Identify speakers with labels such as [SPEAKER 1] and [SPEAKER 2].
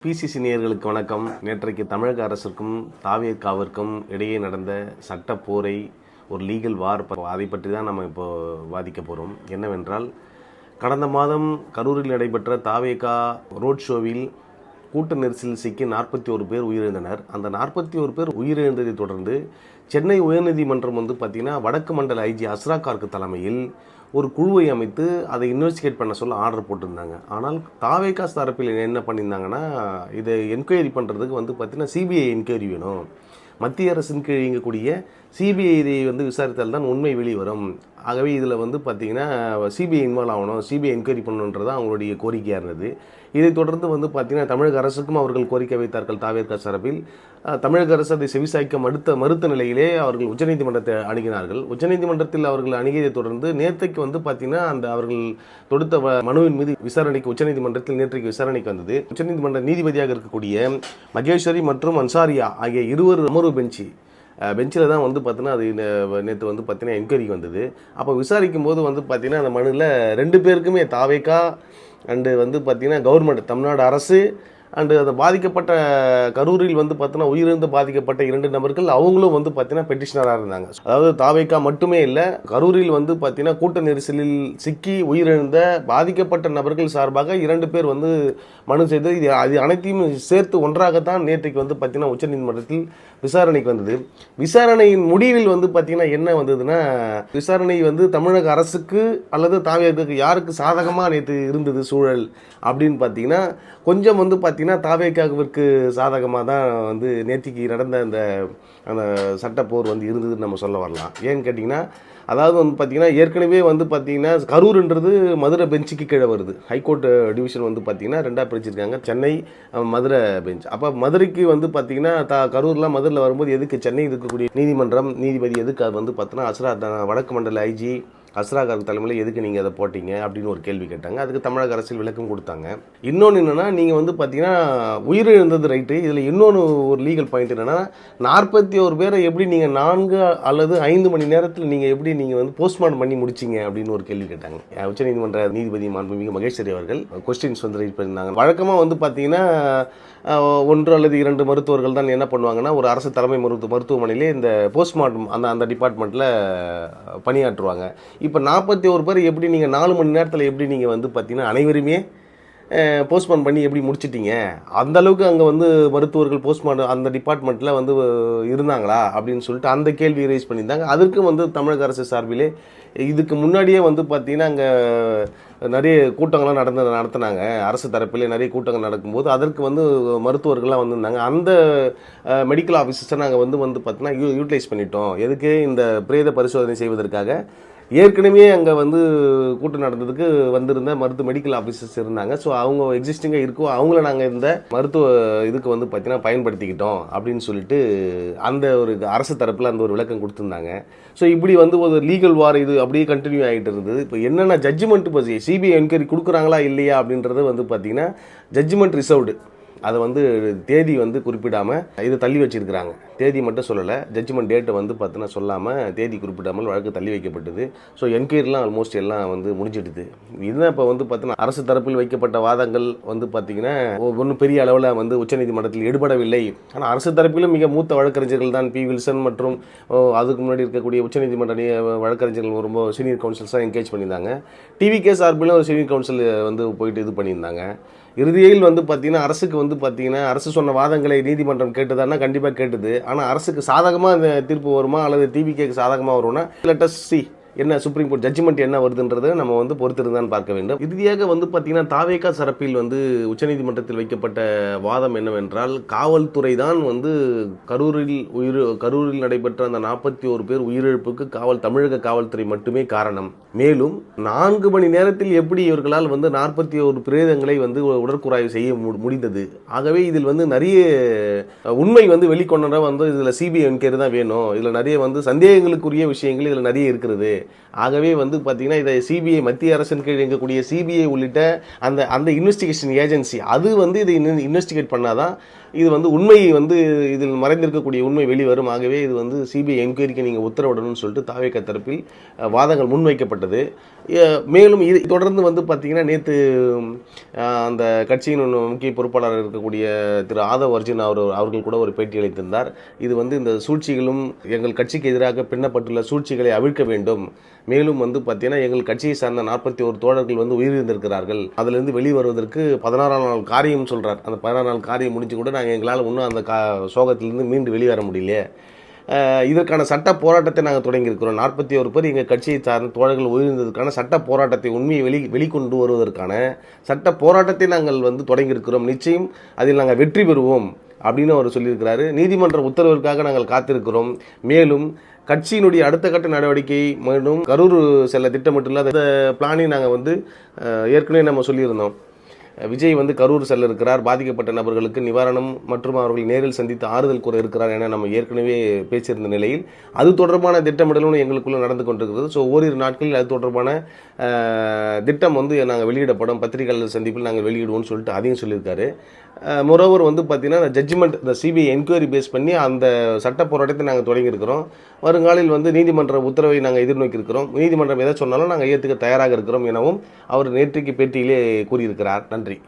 [SPEAKER 1] BCG நேயர்களுக்கு வணக்கம். நேற்றைக்கு தமிழக அரசுக்கும் தாவேகாவிற்கும் இடையே நடந்த சட்ட போரை, ஒரு லீகல் வார், அதை பற்றி தான் நம்ம இப்போ வாதிக்க போகிறோம். என்னவென்றால், கடந்த மாதம் கரூரில் நடைபெற்ற தாவேகா ரோட் ஷோவில் கூட்ட நெரிசலில் சிக்கி 41 பேர் உயிரிழந்தனர். அந்த 41 பேர் உயிரிழந்ததை தொடர்ந்து சென்னை உயர்நீதிமன்றம் பார்த்திங்கன்னா வடக்கு மண்டல ஐஜி அஸ்ரா கார்க் தலைமையில் ஒரு குழுவை அமைத்து அதை இன்வெஸ்டிகேட் பண்ண சொல்ல ஆர்டர் போட்டிருந்தாங்க. ஆனால் தாவேகா தரப்பில் என்ன பண்ணியிருந்தாங்கன்னா, இதை என்கொயரி பண்ணுறதுக்கு பார்த்திங்கன்னா சிபிஐ என்கொயரி வேணும், மத்திய அரசின் கீழ் இயங்கக்கூடிய சிபிஐ இதை விசாரித்தால் தான் உண்மை வெளிவரும். ஆகவே இதில் பார்த்திங்கன்னா சிபிஐ இன்வால்வ் ஆகணும், சிபிஐ என்கொயரி பண்ணணுன்றது அவங்களுடைய கோரிக்கையாக இருந்தது. இதை தொடர்ந்து பார்த்திங்கன்னா தமிழக அரசுக்கும் அவர்கள் கோரிக்கை வைத்தார்கள். தாவேகா தரப்பில் தமிழக அரசு அதை செவிசாய்க்க மறுத்த நிலையிலே அவர்கள் உச்சநீதிமன்றத்தை அணுகினார்கள். உச்சநீதிமன்றத்தில் அவர்கள் அணுகியதை தொடர்ந்து நேற்றைக்கு பார்த்திங்கன்னா அவர்கள் தொடுத்த மனுவின் மீது விசாரணைக்கு உச்சநீதிமன்றத்தில் நேற்றைக்கு விசாரணைக்கு வந்தது. உச்சநீதிமன்ற நீதிபதியாக இருக்கக்கூடிய மகேஸ்வரி மற்றும் அன்சாரியா ஆகிய இருவர் அமர்வு பெஞ்சில் தான் பார்த்தீங்கன்னா அது நேற்று பார்த்தீங்கன்னா என்கொயரிக்கு வந்தது. அப்போ விசாரிக்கும் போது பார்த்தீங்கன்னா அந்த மனுவில் 2 பேருக்குமே தாவேகா அண்டு பார்த்தீங்கன்னா கவர்மெண்ட் தமிழ்நாடு அரசு அண்டு அந்த பாதிக்கப்பட்ட கரூரில் பார்த்தீங்கன்னா உயிரிழந்து பாதிக்கப்பட்ட 2 நபர்கள் அவங்களும் பார்த்தீங்கன்னா பெட்டிஷனராக இருந்தாங்க. அதாவது தாவேகா மட்டுமே இல்லை, கரூரில் பார்த்தீங்கன்னா கூட்ட நெரிசலில் சிக்கி உயிரிழந்த பாதிக்கப்பட்ட நபர்கள் சார்பாக 2 பேர் மனு செய்து அது அனைத்தையும் சேர்த்து ஒன்றாகத்தான் நேற்றைக்கு பார்த்தீங்கன்னா உச்சநீதிமன்றத்தில் விசாரணைக்கு வந்தது. விசாரணையின் முடிவில் பார்த்தீங்கன்னா என்ன வந்ததுன்னா, விசாரணை தமிழக அரசுக்கு அல்லது தாவேகாவுக்கு யாருக்கு சாதகமாக நேற்று இருந்தது சூழல் அப்படின்னு பார்த்தீங்கன்னா, கொஞ்சம் பார்த்தீங்கன்னா தாவேகாவிற்கு சாதகமாக தான் நேற்றுக்கு நடந்த அந்த சட்டப்போர் இருந்ததுன்னு நம்ம சொல்ல வரலாம். ஏன்னு கேட்டிங்கன்னா, அதாவது பார்த்தீங்கன்னா ஏற்கனவே பார்த்தீங்கன்னா கரூர்ன்றது மதுரை பெஞ்சுக்கு கீழே வருது. ஹைகோர்ட் டிவிஷன் பார்த்தீங்கன்னா 2ஆக பிரிச்சிருக்காங்க, சென்னை மதுரை பெஞ்ச். அப்போ மதுரைக்கு பார்த்தீங்கன்னா கரூர்லாம் மதுரையில் வரும்போது எதுக்கு சென்னை இருக்கக்கூடிய நீதிபதி எதுக்கு அது பார்த்தீங்கன்னா அஸ்ரா வடக்கு மண்டல ஐஜி அஸ்ரா கார்க் தலைமையில் எதுக்கு நீங்கள் அதை போட்டீங்க அப்படின்னு ஒரு கேள்வி கேட்டாங்க. அதுக்கு தமிழக அரசியல் விளக்கம் கொடுத்தாங்க. இன்னொன்று என்னென்னா, நீங்கள் பார்த்தீங்கன்னா உயிரிழந்தது ரைட்டு, இதில் இன்னொன்று ஒரு லீகல் பாயிண்ட் என்னென்னா, 41 பேரை எப்படி நீங்கள் 4 அல்லது 5 மணி நேரத்தில் நீங்கள் எப்படி நீங்கள் போஸ்ட்மார்ட்டம் பண்ணி முடிச்சிங்க அப்படின்னு ஒரு கேள்வி கேட்டாங்க. உச்சநீதிமன்ற நீதிபதி மாண்புமிகு மகேஸ்வரி அவர்கள் கொஸ்டின்ஸ் ரைட் பண்ணியிருந்தாங்க. வழக்கமாக பார்த்தீங்கன்னா 1 அல்லது 2 மருத்துவர்கள் தான் என்ன பண்ணுவாங்கன்னா, ஒரு அரசு தலைமை மருத்துவமனையிலே இந்த போஸ்ட்மார்ட்டம் அந்த டிபார்ட்மெண்ட்டில் பணியாற்றுவாங்க. இப்போ 41 பேர் எப்படி நீங்கள் 4 மணி நேரத்தில் எப்படி நீங்கள் பார்த்தீங்கன்னா அனைவருமே போஸ்ட்மார்ட்டம் பண்ணி எப்படி முடிச்சிட்டீங்க? அந்த அளவுக்கு அங்கே மருத்துவர்கள் போஸ்ட்மார்ட்டம் அந்த டிபார்ட்மெண்ட்டில் இருந்தாங்களா அப்படின்னு சொல்லிட்டு அந்த கேள்வி ரைஸ் பண்ணியிருந்தாங்க. அதற்கும் தமிழக அரசு சார்பிலே இதுக்கு முன்னாடியே பார்த்தீங்கன்னா அங்கே நிறைய கூட்டங்கள்லாம் நடத்தினாங்க. அரசு தரப்பிலே நிறைய கூட்டங்கள் நடக்கும்போது அதற்கு மருத்துவர்கள்லாம் வந்திருந்தாங்க. அந்த மெடிக்கல் ஆஃபீஸர்ஸை நாங்கள் பார்த்தீங்கன்னா யூட்டிலைஸ் பண்ணிட்டோம். எதுக்கு? இந்த பிரேத பரிசோதனை செய்வதற்காக. ஏற்கனவே அங்கே கூட்டம் நடந்ததுக்கு வந்திருந்த மெடிக்கல் ஆஃபீஸர்ஸ் இருந்தாங்க. ஸோ அவங்க எக்ஸிஸ்டிங்காக இருக்கோ அவங்கள நாங்கள் இந்த மருத்துவ இதுக்கு பார்த்தீங்கன்னா பயன்படுத்திக்கிட்டோம் அப்படின்னு சொல்லிட்டு அந்த ஒரு அரசு தரப்பில் அந்த ஒரு விளக்கம் கொடுத்துருந்தாங்க. ஸோ இப்படி ஒரு லீகல் வார் இது அப்படியே கண்டினியூ ஆகிட்டு இருந்தது. இப்போ என்னென்ன ஜட்ஜ்மெண்ட் இப்போ சிபிஐ என்கொயரி கொடுக்குறாங்களா இல்லையா அப்படின்றது பார்த்தீங்கன்னா ஜட்ஜ்மெண்ட் ரிசர்வ்டு. அதை தேதி குறிப்பிடாமல் இது தள்ளி வச்சிருக்கிறாங்க. தேதி மட்டும் சொல்லலை, ஜட்ஜ்மெண்ட் டேட்டை பார்த்தீங்கன்னா சொல்லாமல் தேதி குறிப்பிடாமல் வழக்கு தள்ளி வைக்கப்பட்டது. ஸோ என்கொயரிலாம் ஆல்மோஸ்ட் எல்லாம் முடிஞ்சிடுது. இதுதான் இப்போ பார்த்தீங்கன்னா அரசு தரப்பில் வைக்கப்பட்ட வாதங்கள் பார்த்தீங்கன்னா ஒன்றும் பெரிய அளவில் உச்சநீதிமன்றத்தில் எடுபடவில்லை. ஆனால் அரசு தரப்பிலும் மிக மூத்த வழக்கறிஞர்கள் தான் பி வில்சன் மற்றும் அதுக்கு முன்னாடி இருக்கக்கூடிய உச்சநீதிமன்ற வழக்கறிஞர்கள் ரொம்ப சீனியர் கவுன்சில்ஸாக என்கேஜ் பண்ணியிருந்தாங்க. டிவிகே சார்பிலும் ஒரு சீனியர் கவுன்சில் போயிட்டு இது பண்ணியிருந்தாங்க. இறுதியில் பார்த்தீங்கன்னா அரசுக்கு பார்த்தீங்கன்னா அரசு சொன்ன வாதங்களை நீதிமன்றம் கேட்டதானா கண்டிப்பாக கேட்டது. ஆனால் அரசுக்கு சாதகமாக இந்த தீர்ப்பு வருமா அல்லது டிவிகேக்கு சாதகமாக வரும்னா லெட் அஸ் see என்ன சுப்ரீம் கோர்ட் ஜட்ஜ்மெண்ட் என்ன வருதுன்றதை நம்ம பொறுத்திருந்தான் பார்க்க வேண்டும். இறுதியாக பார்த்தீங்கன்னா தாவேகா தரப்பில் உச்சநீதிமன்றத்தில் வைக்கப்பட்ட வாதம் என்னவென்றால், காவல்துறை தான் கரூரில் நடைபெற்ற அந்த 41 பேர் உயிரிழப்புக்கு தமிழக காவல்துறை மட்டுமே காரணம். மேலும் 4 மணி நேரத்தில் எப்படி இவர்களால் 41 பிரேதங்களை உடற்கூறாய்வு செய்ய முடிந்தது? ஆகவே இதில் நிறைய உண்மை வெளிக்கொணர இதில் சிபிஐ என்கொயரி தான் வேணும். இதில் நிறைய சந்தேகங்களுக்குரிய விஷயங்கள் இதில் நிறைய இருக்கிறது. ஆகவே வந்து பார்த்தீங்கன்னா இதை சிபிஐ மத்திய அரசின் கீழ் இயங்கக்கூடிய சிபிஐ உள்ளிட்ட அந்த அந்த இன்வெஸ்டிகேஷன் ஏஜென்சி அது வந்து இதை இன்வெஸ்டிகேட் பண்ணாதான் இது வந்து உண்மை வந்து இதில் மறைந்திருக்கக்கூடிய உண்மை வெளிவரும். ஆகவே இது வந்து சிபிஐ என்கொயரிக்கு நீங்கள் உத்தரவிடணும்னு சொல்லிட்டு தாவேகா தரப்பில் வாதங்கள் முன்வைக்கப்பட்டது. மேலும் இது தொடர்ந்து வந்து பார்த்தீங்கன்னா நேற்று அந்த கட்சியின் முக்கிய பொறுப்பாளர் இருக்கக்கூடிய திரு ஆதவ் அர்ஜுன் அவர்கள் கூட ஒரு பேட்டி அளித்திருந்தார். இது வந்து இந்த சூழ்ச்சிகளும் எங்கள் கட்சிக்கு எதிராக பின்னப்பட்டுள்ள சூழ்ச்சிகளை அவிழ்க்க வேண்டும். மேலும் வந்து பார்த்தீங்கன்னா எங்கள் கட்சியை சார்ந்த 41 தோழர்கள் வந்து உயிரிழந்திருக்கிறார்கள். அதிலிருந்து வெளிவருவதற்கு 16 நாள் காரியம் சொல்றார். அந்த 16 நாள் காரியம் முடிஞ்சு கூட நாங்கள் எங்களால் இன்னும் அந்த சோகத்திலிருந்து மீண்டு வெளிவர முடியல. இதற்கான சட்ட போராட்டத்தை நாங்கள் தொடங்கியிருக்கிறோம். 41 பேர் எங்கள் கட்சியை சார்ந்த தோழர்கள் உயிரிழந்ததற்கான சட்ட போராட்டத்தை உண்மையை வெளிக்கொண்டு வருவதற்கான சட்ட போராட்டத்தை நாங்கள் வந்து தொடங்கியிருக்கிறோம். நிச்சயம் அதில் நாங்கள் வெற்றி பெறுவோம் அப்படின்னு அவர் சொல்லியிருக்கிறாரு. நீதிமன்ற உத்தரவிற்காக நாங்கள் காத்திருக்கிறோம். மேலும் கட்சியினுடைய அடுத்த கட்ட நடவடிக்கை மீண்டும் கரூர் செல்ல திட்டமிட்டுள்ள அந்த பிளானை நாங்கள் வந்து ஏற்கனவே நம்ம சொல்லியிருந்தோம். விஜய் வந்து கரூர் செல்ல இருக்கிறார். பாதிக்கப்பட்ட நபர்களுக்கு நிவாரணம் மற்றும் அவர்கள் நேரில் சந்தித்து ஆறுதல் கூற இருக்கிறார் என நம்ம ஏற்கனவே பேசியிருந்த நிலையில் அது தொடர்பான திட்டமிடலும் எங்களுக்குள்ள நடந்து கொண்டிருக்கிறது. ஸோ ஓரிரு நாட்களில் அது தொடர்பான திட்டம் வந்து நாங்கள் வெளியிடப்படும், பத்திரிகையாளர் சந்திப்பில் நாங்கள் வெளியிடுவோம்னு சொல்லிட்டு அதையும் சொல்லியிருக்காரு. மொரோவர் வந்து பார்த்தீங்கன்னா ஜட்ஜ்மெண்ட் இந்த சிபிஐ என்கொயரி பேஸ் பண்ணி அந்த சட்ட போராட்டத்தை நாங்கள் தொடங்கியிருக்கிறோம். வருங்காலில் வந்து நீதிமன்ற உத்தரவை நாங்கள் எதிர்நோக்கியிருக்கிறோம். நீதிமன்றம் எதை சொன்னாலும் நாங்கள் ஏற்றுக்க தயாராக இருக்கிறோம் எனவும் அவர் நேற்றைக்கு பேட்டியிலே கூறியிருக்கிறார். நன்றி.